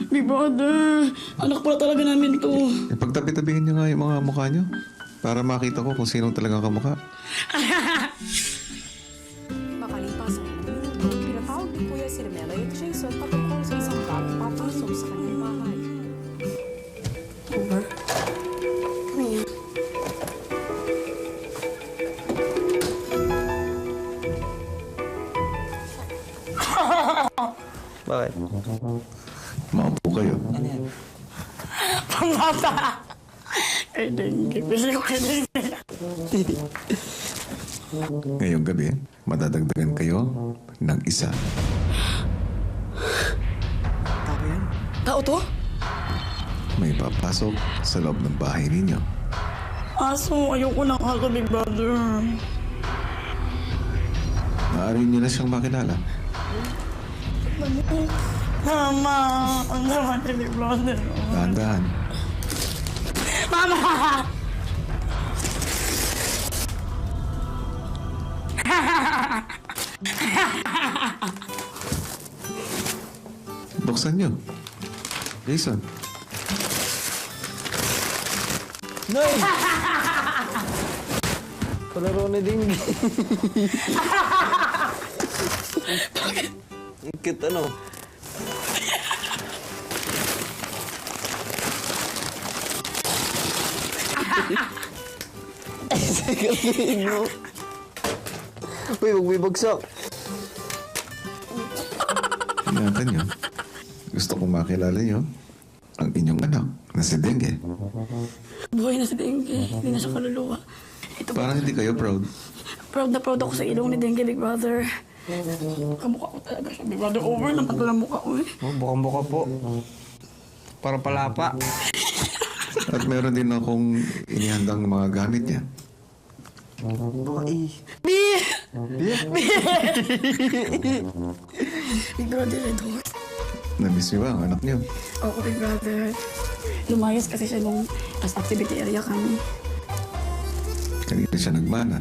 Big Brother, anak pala talaga namin to. Pagtabi-tabihin niyo nga yung mga mukha niyo para makita ko kung sinong talagang kamukha. Makalipas ang ilang minuto, pinatawag ni Kuya si Mela at Jason patungkol sa isang bagong papasok sa kanyang bahay. Over. Ano yan? Bakit? Maupo kayo. Ano yan? Pangata! Kay Dengue. Pili ko kay Dengue. Ngayong gabi, madadagdagan kayo ng isa. Tao yan? Tao to? May papasok sa loob ng bahay ninyo. Aso, ayoko na ako, Big Brother. Maaari niyo na siyang makilala. Mama! Ang naman ni Big Brother. Dahan-dahan. Mama! Buksan niyo. Jason. Nay! Palaro na din. Ang cute ano? Sakalin mo. Uy, huwag may bagsak. Ingatan niyo. Gusto kong makilala niyo ang inyong anak na si Dengue. Buhay na si Dengue. Hindi na siya kaluluwa. Ito, Parang hindi kayo proud. proud na proud ako sa ilong ni Dengue, Big Brother. Kamukha ko talaga siya, Big Brother. Over naman ito ng mukha ko eh. Oh, bukang-buka po. Para palapa. At meron din akong inihandang mga gamit niya. Baka Beer! Big Brother, Red Horse. Na-miss niyo ba ang anak niyo? Oo, Big Brother. Lumayas kasi siya nung as activity area kami. Kanina siya nagmana.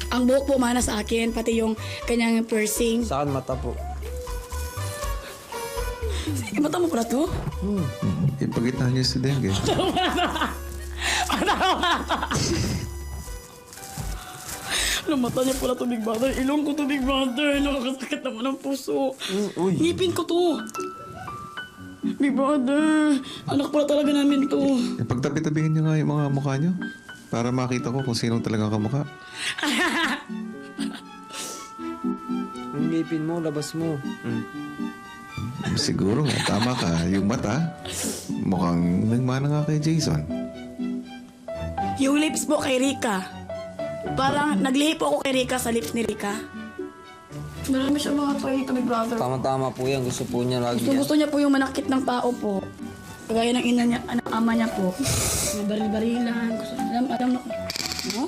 Ang buhok po mana sa akin, pati yung kanyang piercing. sa akin mata po. Mata mo pala to? Ipagitna niyo si Dengue. Mata niya pala to, Big Brother. Ilong ko to, Big Brother. Nakakasakit naman ang puso. Uy. Ngipin ko to. Big Brother, anak pala talaga namin to. Ipagtabi-tabihin niyo nga yung mga mukha niyo para makita ko kung sinong talagang kamukha. Ang ngipin mo, labas mo. Siguro nga, tama ka. Yung mata, mukhang nagmana nga kay Jason. Yung lips po kay Rika. Parang naglihi po ako kay Rika sa lips ni Rika. Marami siya mga toy dito, Big Brother. Tama-tama po yan. Gusto po niya lagi yan. Gusto niya po yung manakit ng tao po. Kagaya ng ina niya, ng ama niya po. Mga baril-barilan. Gusto niya, alam na ko. No?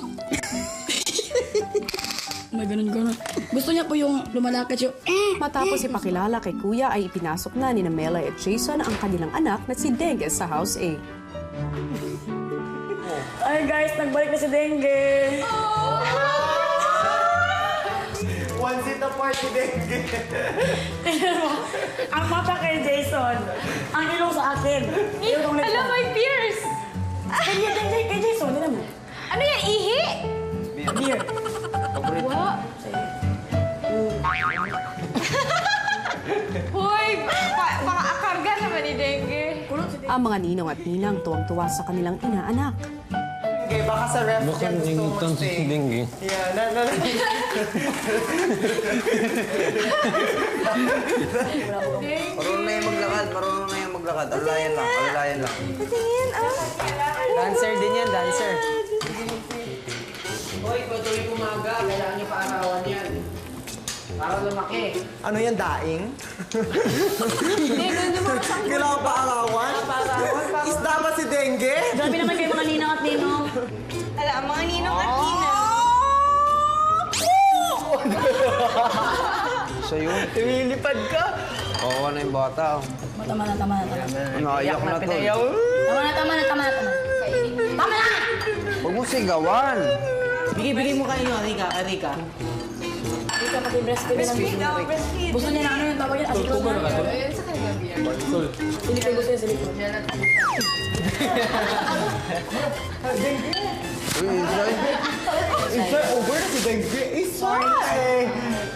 May ganun-ganun. Gusto niya po yung lumalakad yung Matapos ipakilala kay Kuya ay ipinasok na ni Mela at Jason ang kanilang anak na si Dengue sa House A. Ay guys, nagbalik na si Dengue. Once in the party, Dengue. Tingnan mo, ang mata kay Jason, ang ilong sa akin. Ilong nito. Alam, may pierce! Kay Jason, tingnan mo. Ano yan, ihi? Beer. Wow! Hoy! Pang-akarga naman ni Dengue. Ang mga ninong at ninang tuwang-tuwa sa kanilang ina-anak. Okay, baka sa ref Baka yan gusto mo nangingitang si stay. Dengue. Yeah, Marunong na yung maglakad, marunong na yung maglakad. Alalayan lang, alalayan lang. Dancer din yan, dancer. Hoy, kung tuwing umaga, kailangan niyo paarawan yan. Para lumaki. Ano yan, daing? Hindi, ganun yung mga sang... Kailangan pa arawan? Isda ba si Dengue? Grabe naman kayo mga ninang at ninong. Ala, ang mga ninong at ninang. Sa'yo, Lumilipad ka. kawawa na yung bata. oh. Tama na. Naiyak na to. Tama na. Tama na! Huwag mo sigawan. Bigay mo kayo, Rika. Rika, paki-breastfeed na lang. Breastfeed. Gusto niya na ano yung tawag niya? Asikro na. Ayun sa kanila biya. Silipin gusto niya, silipin. Isay, over na si Dengue. Isay!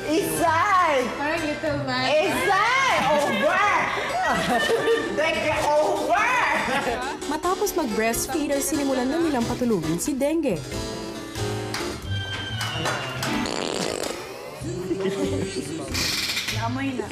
Isay! Parang little man. Isay! Over! Dengue, over! Matapos mag-breastfeed ay sinimulan na nilang patulugin si Dengue. Naamoy na.